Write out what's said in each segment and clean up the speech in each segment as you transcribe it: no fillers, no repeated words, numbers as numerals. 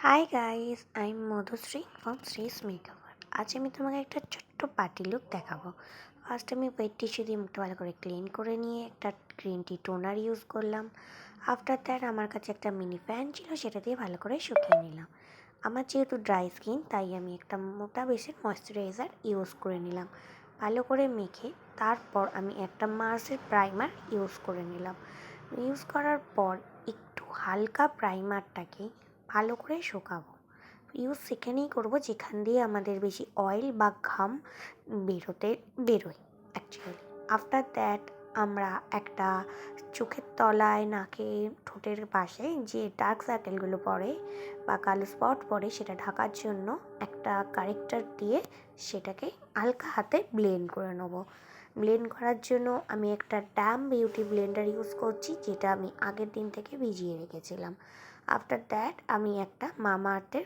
High guys, I am Madhushree from Shree's makeover. আজ আমি তোমাকে একটা ছোট্ট পার্টি লুক দেখাবো। ফার্স্ট আমি ওয়েট টিস্যু দিয়ে মুখটা ভালো করে ক্লিন করে নিয়ে একটা গ্রিন টি টোনার ইউজ করলাম। আফটার দ্যাট আমার কাছে একটা মিনি ফ্যান ছিল, সেটা দিয়ে ভালো করে শুকিয়ে নিলাম। আমার যেহেতু ড্রাই স্কিন, তাই আমি একটা মোটা বেসের ময়শ্চারাইজার ইউজ করে নিলাম। ভালো করে মেখে তারপর আমি একটা মার্সের প্রাইমার ইউজ করে নিলাম। ইউজ করার পর একটু হালকা প্রাইমারটাকে ভালো করে শুকাবো। ইউজ সেখানেই করবো যেখান দিয়ে আমাদের বেশি অয়েল বা ঘাম বেরোয় অ্যাকচুয়ালি। আফটার দ্যাট আমরা একটা চোখের তলায়, নাকে, ঠোঁটের পাশে যে ডার্ক সার্কেলগুলো পড়ে বা কালো স্পট পড়ে সেটা ঢাকার জন্য একটা কারেক্টার দিয়ে সেটাকে হালকা হাতে ব্লেন্ড করে নেবো। ব্লেন্ড করার জন্য আমি একটা ড্যাম বিউটি ব্লেন্ডার ইউজ করছি, যেটা আমি আগের দিন থেকে ভিজিয়ে রেখেছিলাম। আফটার দ্যাট আমি একটা মামাআর্থের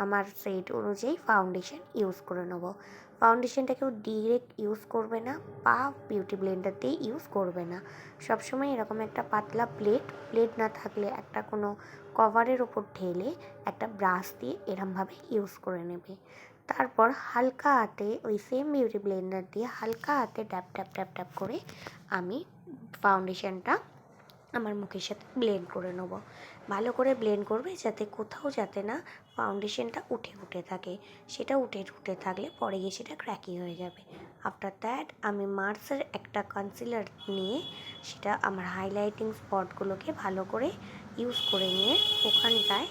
আমার সেট অনুযায়ী ফাউন্ডেশন ইউজ করে নেবো। ফাউন্ডেশনটাকেও ডিরেক্ট ইউজ করবে না বা বিউটি ব্লেন্ডার দিয়ে ইউজ করবে না। সবসময় এরকম একটা পাতলা প্লেট না থাকলে একটা কোনো কভারের ওপর ঢেলে একটা ব্রাশ দিয়ে এরমভাবে ইউজ করে নেবে। তারপর হালকা হাতে ওই সেম বিউটি ব্লেন্ডার দিয়ে হালকা হাতে ট্যাপ ট্যাপ ট্যাপ ট্যাপ করে আমি ফাউন্ডেশনটা আমার মুখের সাথে ব্লেন্ড করে নেবো। ভালো করে ব্লেন্ড করবে যাতে না ফাউন্ডেশনটা উঠে থাকে। সেটা উঠে থাকলে পরে গিয়ে সেটা ক্র্যাকি হয়ে যাবে। আফটার দ্যাট আমি মার্সের একটা কনসিলার নিয়ে সেটা আমার হাইলাইটিং স্পটগুলোকে ভালো করে ইউজ করে নিয়ে ওখানটায়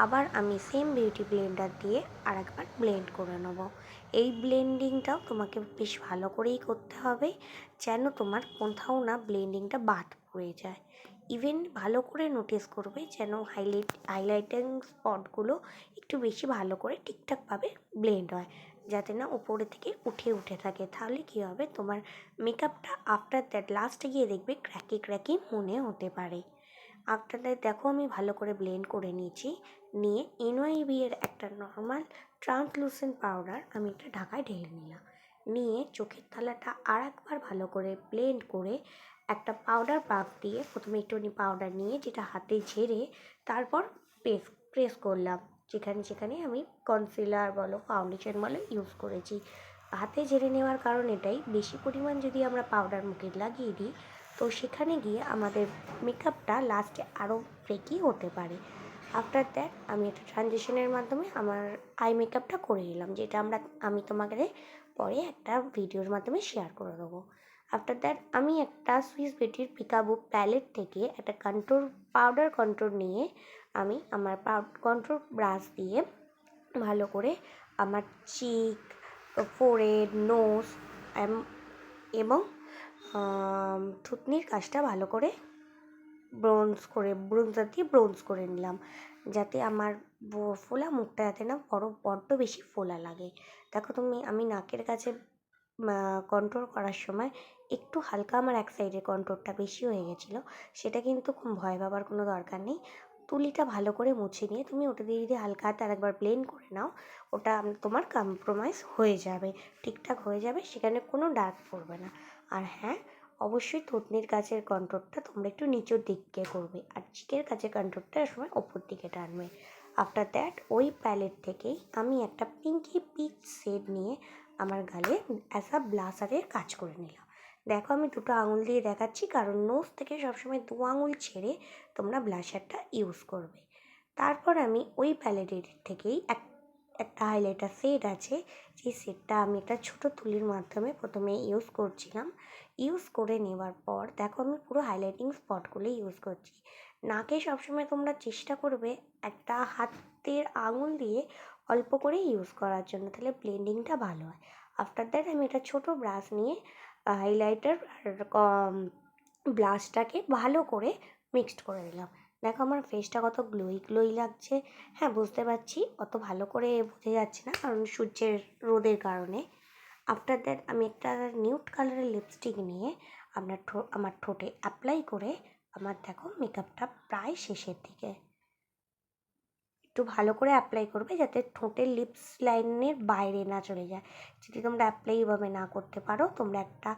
আবার আমি সেম বিউটি ব্লেন্ডার দিয়ে আরেকবার ব্লেন্ড করে নেবো। এই ব্লেন্ডিংটাও তোমাকে বেশ ভালো করেই করতে হবে, যেন তোমার কোথাও না ব্লেন্ডিংটা বাদ পড়ে যায়। ইভেন ভালো করে নোটিস করবে যেন হাইলাইটিং স্পটগুলো একটু বেশি ভালো করে ঠিকঠাকভাবে ব্লেন্ড হয়, যাতে না উপরে থেকে উঠে থাকে। তাহলে কী হবে, তোমার মেকআপটা আফটার দ্যাট লাস্টে গিয়ে দেখবে ক্র্যাকি মনে হতে পারে। আফটার দ্যাট দেখো আমি ভালো করে ব্লেন্ড করে নিয়েছি। নিয়ে এনওয়াইবি এর একটা নর্মাল ট্রান্সলুসেন্ট পাউডার আমি একটা ঢাকায় ঢেলে নিলাম। নিয়ে চোখের থালাটা আর একবার ভালো করে ব্লেন্ড করে একটা পাউডার পাফ দিয়ে প্রথমে একটুখানি পাউডার নিয়ে যেটা হাতে ঝেড়ে তারপর প্রেস করলাম যেখানে আমি কনসিলার বলো ফাউন্ডেশন বলো ইউজ করেছি। হাতে ঝেড়ে নেওয়ার কারণ এটাই, বেশি পরিমাণ যদি আমরা পাউডার মুখে লাগিয়ে দিই তো সেখানে গিয়ে আমাদের মেকআপটা লাস্টে আরও ফ্লেকি হতে পারে। আফটার দ্যাট আমি একটা ট্রানজিশনের মাধ্যমে আমার আই মেকআপটা করে নিলাম, যেটা আমি তোমাকে পরে একটা ভিডিওর মাধ্যমে শেয়ার করে দেবো। আফটার দ্যাট আমি একটা সুইস বিউটির পিকাবু প্যালেট থেকে একটা পাউডার কন্ট্রোল নিয়ে আমি আমার কন্ট্রোল ব্রাশ দিয়ে ভালো করে আমার চিক, ফোরহেড, নোজ এবং থুতনির কাজটা ভালো করে ব্রোঞ্জার দিয়ে ব্রোঞ্জ করে নিলাম, যাতে আমার ফোলা মুখটা যাতে না বড্ড বেশি ফোলা লাগে। দেখো আমি নাকের কাছে কন্ট্রোল করার সময় একটু হালকা আমার এক সাইডের কন্ট্রোলটা বেশি হয়ে গেছিলো। সেটা কিন্তু খুব ভয় পাবার কোনো দরকার নেই। তুলিটা ভালো করে মুছে নিয়ে তুমি ওটা দিয়ে যদি হালকা হাতে আরেকবার ব্লেন্ড করে নাও, ওটা তোমার কম্প্রোমাইজ হয়ে যাবে, ঠিকঠাক হয়ে যাবে, সেখানে কোনো ডার্ক পড়বে না। আর হ্যাঁ, অবশ্যই থুতনির কাছের কন্ট্রোলটা তোমরা একটু নিচের দিকে করবে, আর চিকের কাছের কন্ট্রোলটা সময় ওপর দিকে টানবে। আফটার দ্যাট ওই প্যালেট থেকেই আমি একটা পিঙ্কি পিচ শেড নিয়ে আমার গালে অ্যাজ আ ব্লাসারের কাজ করে নিলাম। দেখো আমি দুটো আঙুল দিয়ে দেখাচ্ছি, কারণ নোজ থেকে সবসময় দু আঙুল ছেড়ে তোমরা ব্লাশারটা ইউজ করবে। তারপর আমি ওই প্যালেটের থেকেই একটা হাইলাইটার শেড আছে, যে শেডটা আমি একটা ছোটো তুলির মাধ্যমে প্রথমে ইউজ করছিলাম। ইউজ করে নেওয়ার পর দেখো আমি পুরো হাইলাইটিং স্পটগুলো ইউজ করছি। নাকে সবসময় তোমরা চেষ্টা করবে একটা হাতের আঙুল দিয়ে অল্প করে ইউজ করার জন্য, তাহলে ব্লেন্ডিংটা ভালো হয়। আফটার দ্যাট আমি একটা ছোটো ব্রাশ নিয়ে হাইলাইটার আর ব্লাশটাকে ভালো করে মিক্সড করে দিলাম। দেখো আমার ফেসটা কত গ্লোই লাগছে। হ্যাঁ, বুঝতে পারছি অত ভালো করে বোঝা যাচ্ছে না, কারণ সূর্যের রোদের কারণে। আফটার দ্যাট আমি একটা নিউড কালারের লিপস্টিক নিয়ে আমার ঠোঁটে অ্যাপ্লাই করে আমার দেখো মেকআপটা প্রায় শেষের দিকে। একটু ভালো করে অ্যাপ্লাই করবে যাতে ঠোঁটের লিপস লাইনের বাইরে না চলে যায়। যদি তোমরা অ্যাপ্লাই এভাবে না করতে পারো, তোমরা একটা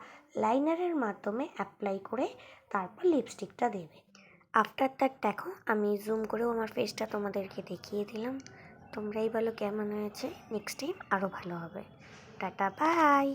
লাইনারের মাধ্যমে অ্যাপ্লাই করে তারপর লিপস্টিকটা দেবে। আফটার দ্যাট দেখো, আমি জুম করেও আমার ফেসটা তোমাদেরকে দেখিয়ে দিলাম। তোমরাই বলো কেমন হয়েছে। নেক্সট টাইম আরও ভালো হবে। Tata, by.